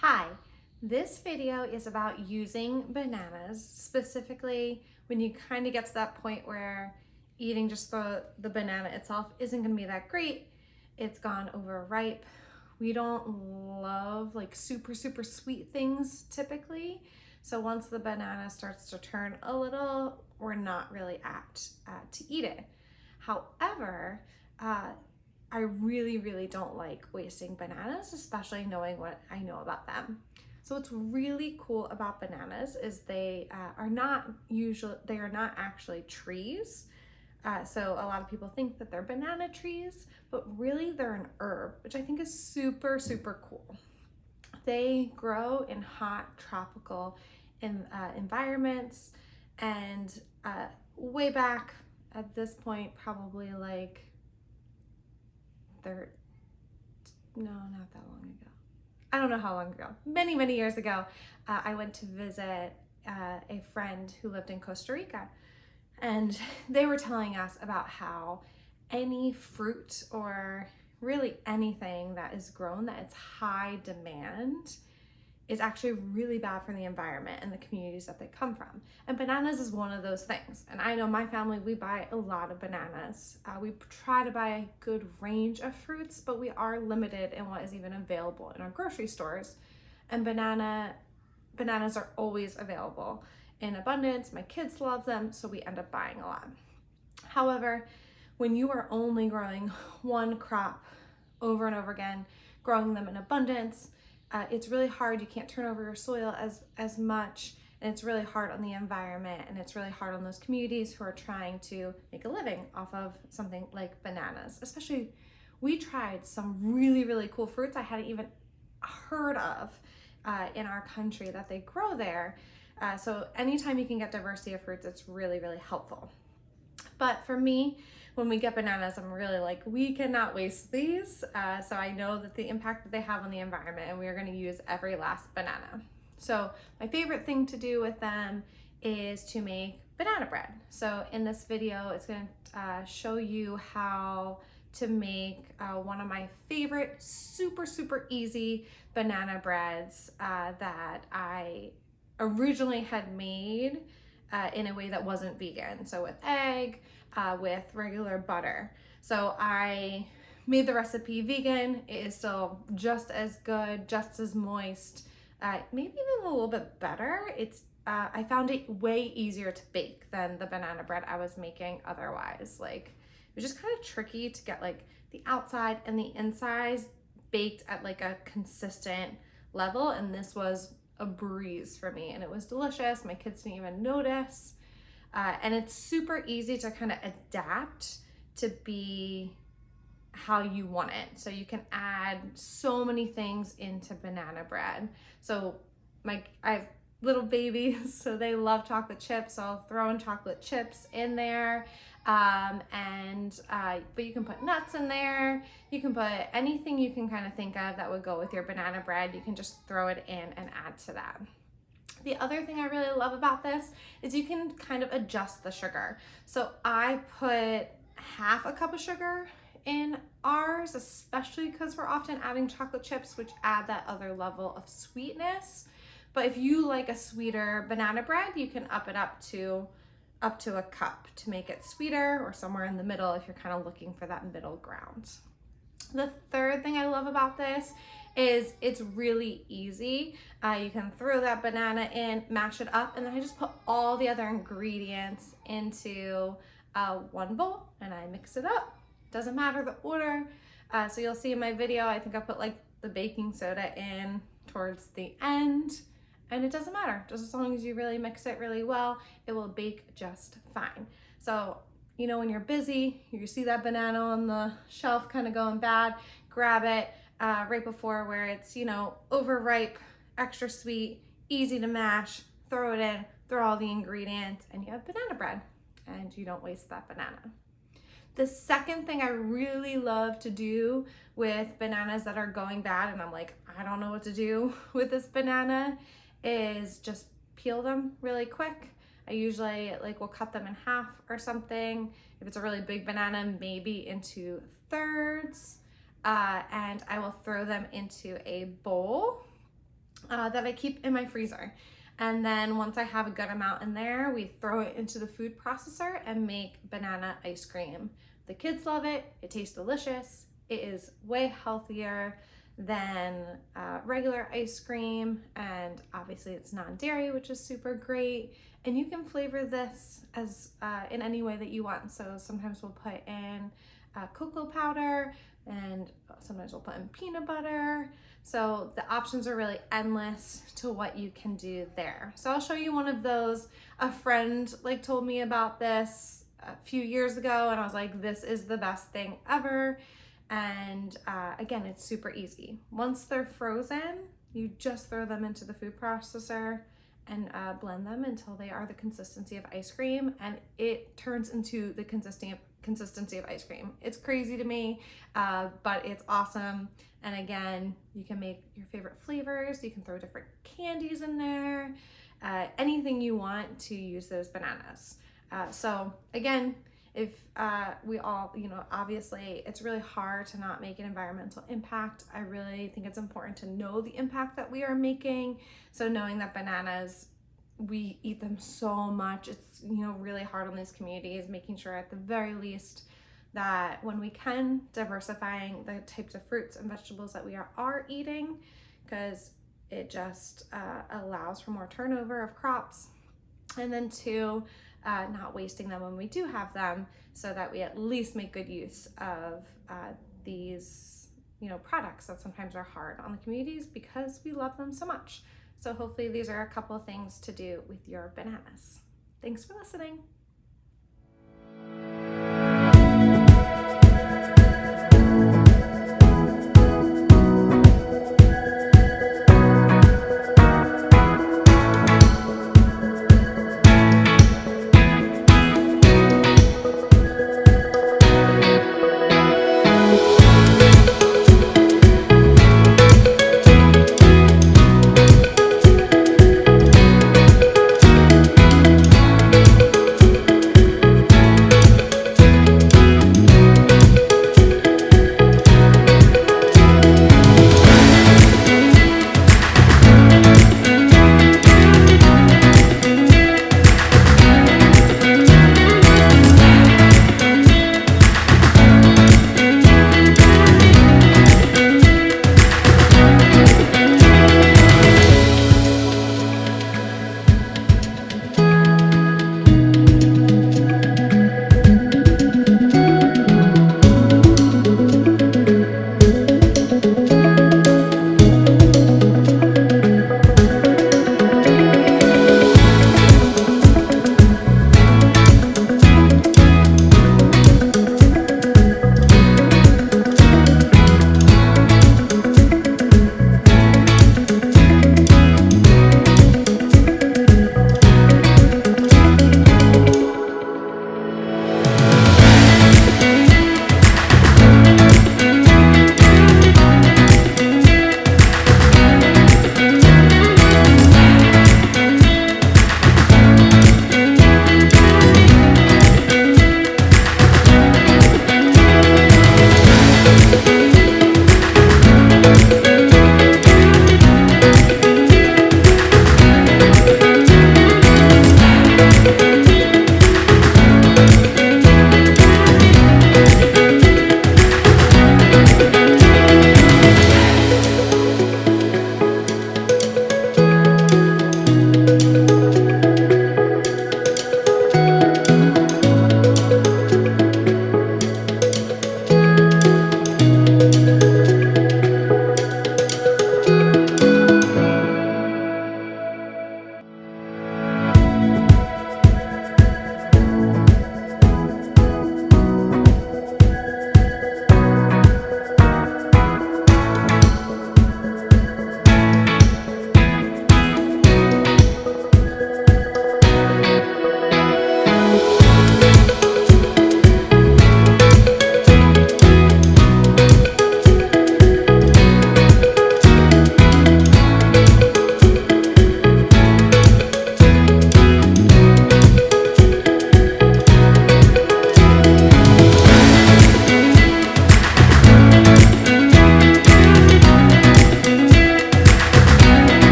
Hi, this video is about using bananas, specifically when you kind of get to that point where eating just the banana itself isn't going to be that great. It's gone overripe. We don't love like super sweet things typically. So once the banana starts to turn a little, we're not really apt to eat it. However, I really don't like wasting bananas, especially knowing what I know about them. So what's really cool about bananas is they are not actually trees. So a lot of people think that they're banana trees, but really they're an herb, which I think is super cool. They grow in hot tropical environments, and way back at this point, probably like not that long ago. I don't know how long ago. Many years ago, I went to visit a friend who lived in Costa Rica, and they were telling us about how any fruit or really anything that is grown that it's high demand is actually really bad for the environment and the communities that they come from. And bananas is one of those things. And I know my family, we buy a lot of bananas. We try to buy a good range of fruits, but we are limited in what is even available in our grocery stores. And bananas are always available in abundance. My kids love them, so we end up buying a lot. However, when you are only growing one crop over and over again, growing them in abundance, it's really hard. You can't turn over your soil as much, and it's really hard on the environment, and it's really hard on those communities who are trying to make a living off of something like bananas. Especially, we tried some really cool fruits I hadn't even heard of in our country that they grow there. So anytime you can get diversity of fruits, it's really helpful. But for me, when we get bananas, I'm really like, we cannot waste these. So I know that the impact that they have on the environment, and we are going to use every last banana. So my favorite thing to do with them is to make banana bread. So in this video, it's going to show you how to make one of my favorite super easy banana breads that I originally had made in a way that wasn't vegan. So with egg, with regular butter. So I made the recipe vegan. It is still just as good, just as moist, maybe even a little bit better. I found it way easier to bake than the banana bread I was making otherwise. Like, it was just kind of tricky to get like the outside and the insides baked at like a consistent level, and this was a breeze for me, and it was delicious. My kids didn't even notice. And it's super easy to kind of adapt to be how you want it. So you can add so many things into banana bread. So I have little babies, so they love chocolate chips. So I'll throw in chocolate chips in there. But you can put nuts in there. You can put anything you can kind of think of that would go with your banana bread. You can just throw it in and add to that. The other thing I really love about this is you can kind of adjust the sugar. So I put half a cup of sugar in ours, especially because we're often adding chocolate chips, which add that other level of sweetness. But if you like a sweeter banana bread, you can up it up to a cup to make it sweeter, or somewhere in the middle if you're kind of looking for that middle ground. The third thing I love about this is it's really easy. You can throw that banana in, mash it up, and then I just put all the other ingredients into one bowl and I mix it up. Doesn't matter the order. So you'll see in my video, I think I put like the baking soda in towards the end, and it doesn't matter. Just as long as you really mix it really well, it will bake just fine. So, you know, when you're busy, you see that banana on the shelf kind of going bad, grab it right before where it's, you know, overripe, extra sweet, easy to mash, throw it in, throw all the ingredients, and you have banana bread, and you don't waste that banana. The second thing I really love to do with bananas that are going bad, and I'm like, I don't know what to do with this banana, is just peel them really quick. I usually will cut them in half or something. If it's a really big banana, maybe into thirds, and I will throw them into a bowl. that I keep in my freezer. And then once I have a good amount in there, we throw it into the food processor and make banana ice cream. The kids love it. It tastes delicious. It is way healthier than regular ice cream, and obviously it's non-dairy, which is super great. And you can flavor this as in any way that you want. So sometimes we'll put in cocoa powder, and sometimes we'll put in peanut butter. So the options are really endless to what you can do there. So I'll show you one of those. A friend told me about this a few years ago, and I was like, this is the best thing ever. And again, it's super easy. Once they're frozen, you just throw them into the food processor and blend them until they are the consistency of ice cream, and it turns into the consistency of ice cream. It's crazy to me, but it's awesome. And again, you can make your favorite flavors. You can throw different candies in there, anything you want to use those bananas. So again, if we all, obviously it's really hard to not make an environmental impact. I really think it's important to know the impact that we are making. So knowing that bananas, we eat them so much, it's really hard on these communities, making sure at the very least that when we can, diversifying the types of fruits and vegetables that we are eating, because it just allows for more turnover of crops. And then two, not wasting them when we do have them, so that we at least make good use of these products that sometimes are hard on the communities because we love them so much. So hopefully these are a couple of things to do with your bananas. Thanks for listening.